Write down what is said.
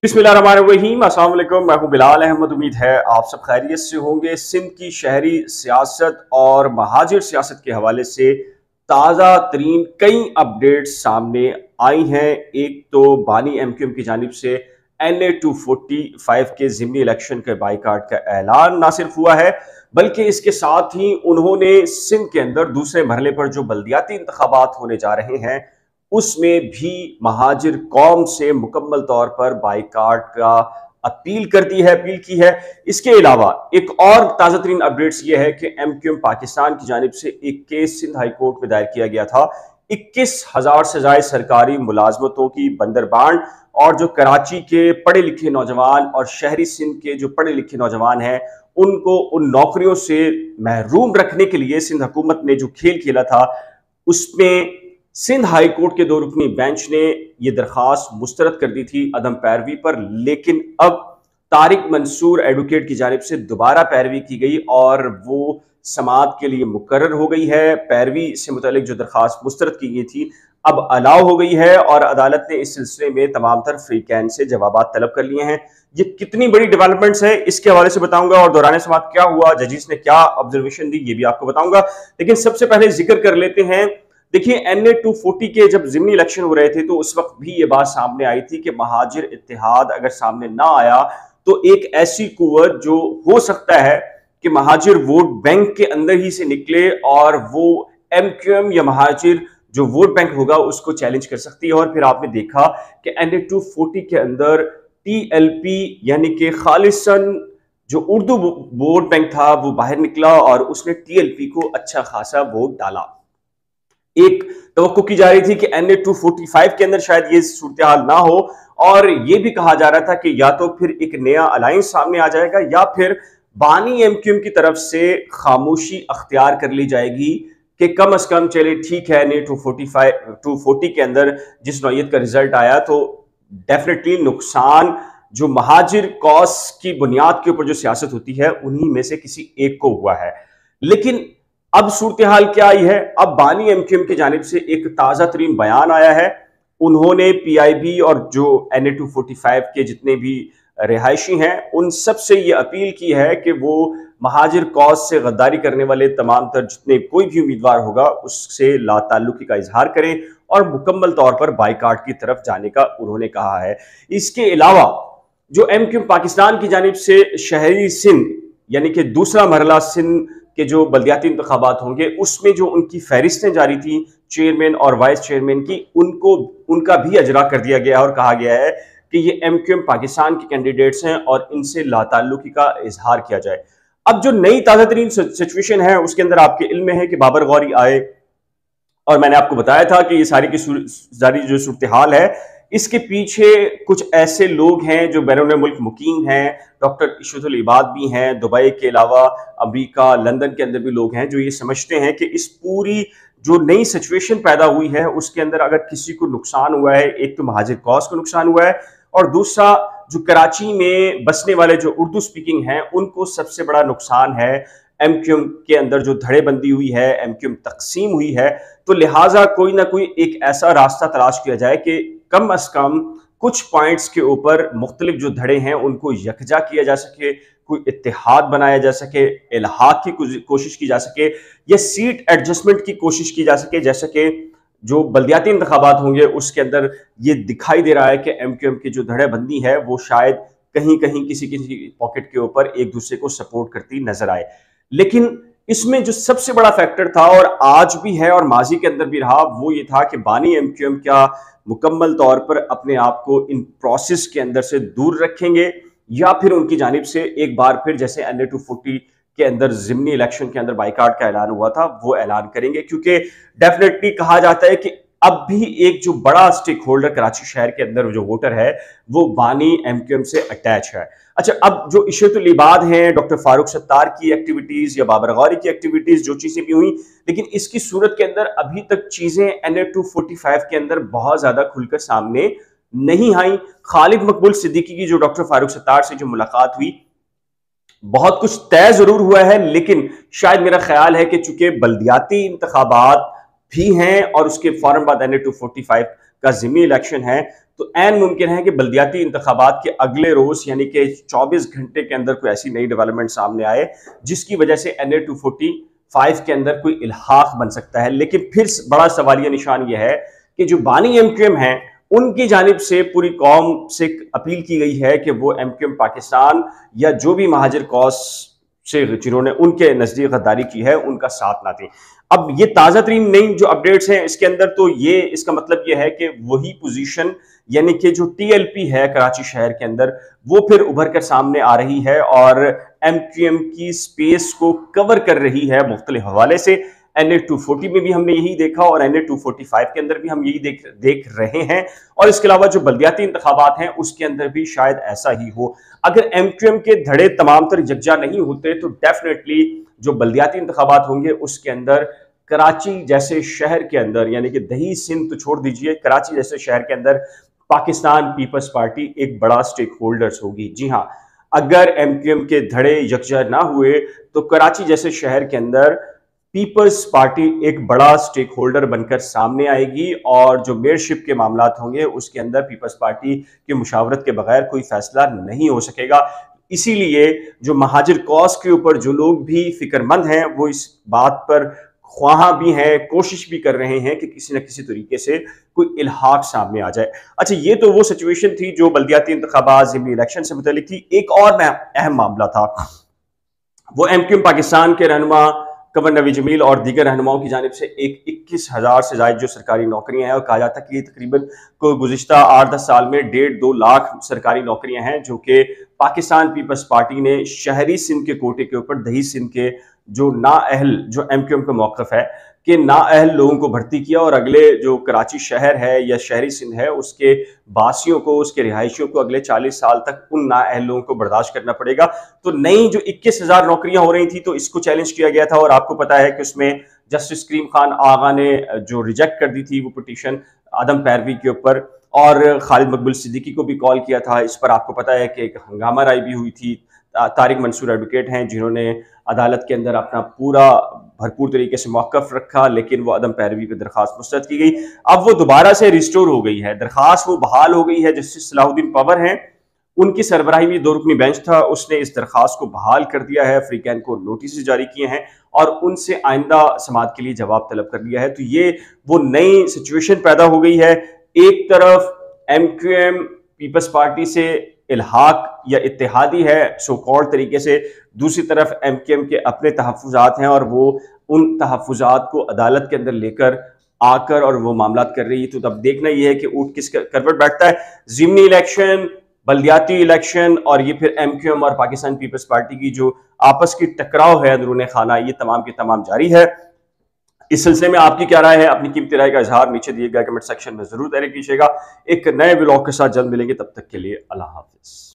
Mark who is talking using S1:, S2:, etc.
S1: बिस्मिल्लाहिर्रहमानिर्रहीम, अस्सलाम वालेकुम। मैं हूं बिलाल अहमद। उम्मीद है आप सब खैरियत से होंगे। सिंध की शहरी सियासत और महाजिर सियासत के हवाले से ताज़ा तरीन कई अपडेट्स सामने आई हैं। एक तो बानी एमक्यूएम की जानिब से NA 245 के ज़िमनी इलेक्शन के बाइकाट का ऐलान ना सिर्फ हुआ है बल्कि इसके साथ ही उन्होंने सिंध के अंदर दूसरे मरहले पर जो बल्दियाती इंतखाबात होने जा रहे हैं उसमें भी महाजिर कौम से मुकम्मल तौर पर बाइकाट का अपील की है। इसके अलावा एक और ताज़ा तरीन अपडेट्स ये है कि एमक्यूएम पाकिस्तान की जानिब से एक केस सिंध हाई कोर्ट में दायर किया गया था। 21,000 से ज्यादा सरकारी मुलाजमतों की बंदरबांड और जो कराची के पढ़े लिखे नौजवान और शहरी सिंध के जो पढ़े लिखे नौजवान हैं उनको उन नौकरियों से महरूम रखने के लिए सिंध हुकूमत ने जो खेल खेला था उसमें सिंध हाई कोर्ट के 2 रुकनी बेंच ने यह दरखास्त मुस्तरद कर दी थी अदम पैरवी पर, लेकिन अब तारिक मंसूर एडवोकेट की जानिब से दोबारा पैरवी की गई और वो समाअत के लिए मुकर्रर हो गई है। पैरवी से मुतालिक जो दरखास्त मुस्तरद की गई थी अब अलाउ हो गई है और अदालत ने इस सिलसिले में तमाम तर फ्रीकैन से जवाबात तलब कर लिए हैं। ये कितनी बड़ी डेवलपमेंट्स है इसके हवाले से बताऊंगा और दौरान समाअत क्या हुआ, जजीज ने क्या ऑब्जर्वेशन दी, ये भी आपको बताऊंगा। लेकिन सबसे पहले जिक्र कर लेते हैं, देखिए NA 240 के जब ज़िमनी इलेक्शन हो रहे थे तो उस वक्त भी ये बात सामने आई थी कि महाजिर इत्तेहाद अगर सामने ना आया तो एक ऐसी कुव्वत जो हो सकता है कि महाजिर वोट बैंक के अंदर ही से निकले और वो एमक्यूएम या महाजिर जो वोट बैंक होगा उसको चैलेंज कर सकती है। और फिर आपने देखा कि NA 240 के अंदर TLP यानी कि खालिसन जो उर्दू वोट बैंक था वो बाहर निकला और उसने TLP को अच्छा खासा वोट डाला। एक तवक्को की जा रही थी कि NA 245 के अंदर शायद ये सूरत हाल ना हो और ये भी कहा जा रहा था कि या तो फिर एक नया अलायंस सामने आ जाएगा या फिर बानी एमक्यूएम की तरफ से खामोशी अख्तियार कर ली जाएगी कि कम से कम चले ठीक है NA 240 के अंदर जिस नौयत का रिजल्ट आया तो डेफिनेटली नुकसान जो महाजिर कॉज की बुनियाद के ऊपर जो सियासत होती है उन्हीं में से किसी एक को हुआ है। लेकिन अब सूरत हाल क्या आई है, अब बानी एमक्यूएम की जानिब से एक ताज़ा तरीन बयान आया है। उन्होंने PIB और जो NA 245 के जितने भी रिहायशी हैं उन सब से ये अपील की है कि वो महाजिर कॉज से गद्दारी करने वाले तमाम तर जितने कोई भी उम्मीदवार होगा उससे लाताल्लुकी का इजहार करें और मुकम्मल तौर पर बाइकाट की तरफ जाने का उन्होंने कहा है। इसके अलावा जो एमक्यूएम पाकिस्तान की जानिब से शहरी सिंध यानी कि दूसरा मरहला सिंध के जो बल्दियाती इंतखाबात होंगे उसमें जो उनकी फहरिस्तें जारी थी चेयरमैन और वाइस चेयरमैन की उनका भी अजरा कर दिया गया है और कहा गया है कि ये एमक्यूएम पाकिस्तान के कैंडिडेट्स हैं और इनसे लाताल्लुकी का इजहार किया जाए। अब जो नई ताज़ा तरीन सिचुएशन है उसके अंदर आपके इल्म में है कि बाबर गौरी आए और मैंने आपको बताया था कि ये सारी जो सूरत हाल है इसके पीछे कुछ ऐसे लोग हैं जो बैरून मुल्क मुकीम हैं। डॉक्टर इशरतुल इबाद भी हैं, दुबई के अलावा अमेरिका लंदन के अंदर भी लोग हैं जो ये समझते हैं कि इस पूरी जो नई सिचुएशन पैदा हुई है उसके अंदर अगर किसी को नुकसान हुआ है, एक तो महाजिर कॉज को नुकसान हुआ है और दूसरा जो कराची में बसने वाले जो उर्दू स्पीकिंग हैं उनको सबसे बड़ा नुकसान है। एमक्यूएम के अंदर जो धड़ेबंदी हुई है, एमक्यूएम तकसीम हुई है, तो लिहाजा कोई ना कोई एक ऐसा रास्ता तलाश किया जाए कि कम अज कम कुछ पॉइंट्स के ऊपर मुख्तलिफ जो धड़े हैं उनको यकजा किया जा सके, कोई इत्तेहाद बनाया जा सके, इल्हाक की कोशिश की जा सके या सीट एडजस्टमेंट की कोशिश की जा सके। जैसे कि जो बल्दियाती इंतखाबात होंगे उसके अंदर ये दिखाई दे रहा है कि एमक्यूएम की जो धड़ेबंदी है वो शायद कहीं कहीं किसी पॉकेट के ऊपर एक दूसरे को सपोर्ट करती नजर आए। लेकिन इसमें जो सबसे बड़ा फैक्टर था और आज भी है और माजी के अंदर भी रहा वो ये था कि बानी एमक्यूएम क्या मुकम्मल तौर पर अपने आप को इन प्रोसेस के अंदर से दूर रखेंगे या फिर उनकी जानिब से एक बार फिर जैसे NA 240 के अंदर ज़िमनी इलेक्शन के अंदर बाइकाट का ऐलान हुआ था वो ऐलान करेंगे। क्योंकि डेफिनेटली कहा जाता है कि अब भी एक जो बड़ा स्टेक होल्डर कराची शहर के अंदर जो वोटर है वो बानी एमक्यूएम से अटैच है। अच्छा, अब जो इशरतुल इबाद हैं, डॉक्टर फारूक सत्तार की एक्टिविटीज या बाबर गौरी की एक्टिविटीज जो चीजें भी हुई, लेकिन इसकी सूरत के अंदर अभी तक चीजें NA 245 के अंदर बहुत ज्यादा खुलकर सामने नहीं आई। खालिद मकबूल सिद्दीकी की जो डॉक्टर फारूक सत्तार से जो मुलाकात हुई बहुत कुछ तय जरूर हुआ है, लेकिन शायद मेरा ख्याल है कि चूंकि बल्दियाती इंतखाबात भी हैं और उसके फौरन बाद NA 245 का ज़िमनी इलेक्शन है, तो ऐन मुमकिन है कि बल्दियाती इंतखाबात के अगले रोज यानी कि 24 घंटे के अंदर कोई ऐसी नई डेवलपमेंट सामने आए जिसकी वजह से NA 245 के अंदर कोई इल्हाक बन सकता है। लेकिन फिर बड़ा सवालिया निशान यह है कि जो बानी MQM है उनकी जानिब से पूरी कौम से अपील की गई है कि वो MQM पाकिस्तान या जो भी महाजिर कॉज से जिन्होंने उनके नजदीक गद्दारी की है उनका साथ ना दें। अब ये ताज़ा तरीन नई जो अपडेट्स हैं इसके अंदर, तो ये इसका मतलब ये है कि वही पोजीशन यानी कि जो TLP है कराची शहर के अंदर वो फिर उभर कर सामने आ रही है और MQM की स्पेस को कवर कर रही है मुख्तलिफ हवाले से। NA 240 में भी हमने यही देखा और NA 245 के अंदर भी हम यही देख रहे हैं, और इसके अलावा जो बल्दियाती इंतखाबात हैं उसके अंदर भी शायद ऐसा ही हो। अगर MQM के धड़े तमाम तर यकजा नहीं होते तो डेफिनेटली जो बल्दियाती इंतखाबात होंगे उसके अंदर कराची जैसे शहर के अंदर, यानी कि दही सिंध तो छोड़ दीजिए, कराची जैसे शहर के अंदर पाकिस्तान पीपल्स पार्टी एक बड़ा स्टेक होल्डर्स होगी। जी हाँ, अगर MQM के धड़े यकजा ना हुए तो कराची जैसे शहर के अंदर पीपल्स पार्टी एक बड़ा स्टेक होल्डर बनकर सामने आएगी और जो मेयरशिप के मामलात होंगे उसके अंदर पीपल्स पार्टी की मुशावरत के बगैर कोई फैसला नहीं हो सकेगा। इसीलिए जो महाजिर कॉज के ऊपर जो लोग भी फिक्रमंद हैं वो इस बात पर ख्वाह भी हैं, कोशिश भी कर रहे हैं कि किसी न किसी तरीके से कोई इल्हाक सामने आ जाए। अच्छा, ये तो वो सिचुएशन थी जो बल्दियाती इंतखाबात ज़िमनी इलेक्शन से मुतालिक थी। एक और अहम मामला था, वो MQM पाकिस्तान के रहनुमा कमर नवी जमील और दीगर रहनुमाओं की जानिब से एक 21,000 से ज़ायद जो सरकारी नौकरियां हैं, और कहा जाता है कि तकरीबन को गुज़िश्ता 8-10 साल में 1.5-2 लाख सरकारी नौकरियां हैं जो कि पाकिस्तान पीपल्स पार्टी ने शहरी सिंध के कोटे के ऊपर दही सिंध के जो नाअहल जो MQM का मौक़िफ़ है कि नाअहल लोगों को भर्ती किया और अगले जो कराची शहर है या शहरी सिंध है उसके बासियों को, उसके रिहायशियों को अगले 40 साल तक उन नाअहल लोगों को बर्दाश्त करना पड़ेगा। तो नई जो 21,000 नौकरियां हो रही थी तो इसको चैलेंज किया गया था, और आपको पता है कि उसमें जस्टिस करीम खान आगा ने जो रिजेक्ट कर दी थी वो पिटीशन आदम पैरवी के ऊपर, और खालिद मकबूल सिद्दीकी को भी कॉल किया था। इस पर आपको पता है कि एक हंगामा राय भी हुई थी। तारिक मंसूर एडवोकेट हैं जिन्होंने अदालत के अंदर अपना पूरा भरपूर तरीके से मौक़िफ़ रखा, लेकिन वो अदम पैरवी पर दरखास्त मुस्तरद की गई। अब वो दोबारा से रिस्टोर हो गई है, दरखास्त वो बहाल हो गई है। जस्टिस सलाहुद्दीन पवर हैं, उनकी सरबराही में 2 रुकनी बेंच था, उसने इस दरखास्त को बहाल कर दिया है, फ्रीकैन को नोटिस जारी किए हैं और उनसे आइंदा समाअत के लिए जवाब तलब कर लिया है। तो ये वो नई सिचुएशन पैदा हो गई है। एक तरफ MQM पीपल्स पार्टी से इल्हाक या इत्तेहादी है सो कॉल्ड तरीके से, दूसरी तरफ MQM के अपने तहफ़्फ़ुज़ात हैं और वो उन तहफ़्फ़ुज़ात को अदालत के अंदर लेकर आकर और वो मामलात कर रही है। तो तब देखना यह है कि ऊँट किस करवट बैठता है। ज़िमनी इलेक्शन, बल्दियाती इलेक्शन और ये फिर MQM और पाकिस्तान पीपल्स पार्टी की जो आपस की टकराव है अंदरूनी खाना, ये तमाम के तमाम जारी है। इस सिलसिले में आपकी क्या राय है? अपनी कीमती राय का इजहार नीचे दिए गए कमेंट सेक्शन में जरूर तहरीर कीजिएगा। एक नए व्लॉग के साथ जल्द मिलेंगे, तब तक के लिए अल्लाह हाफिज।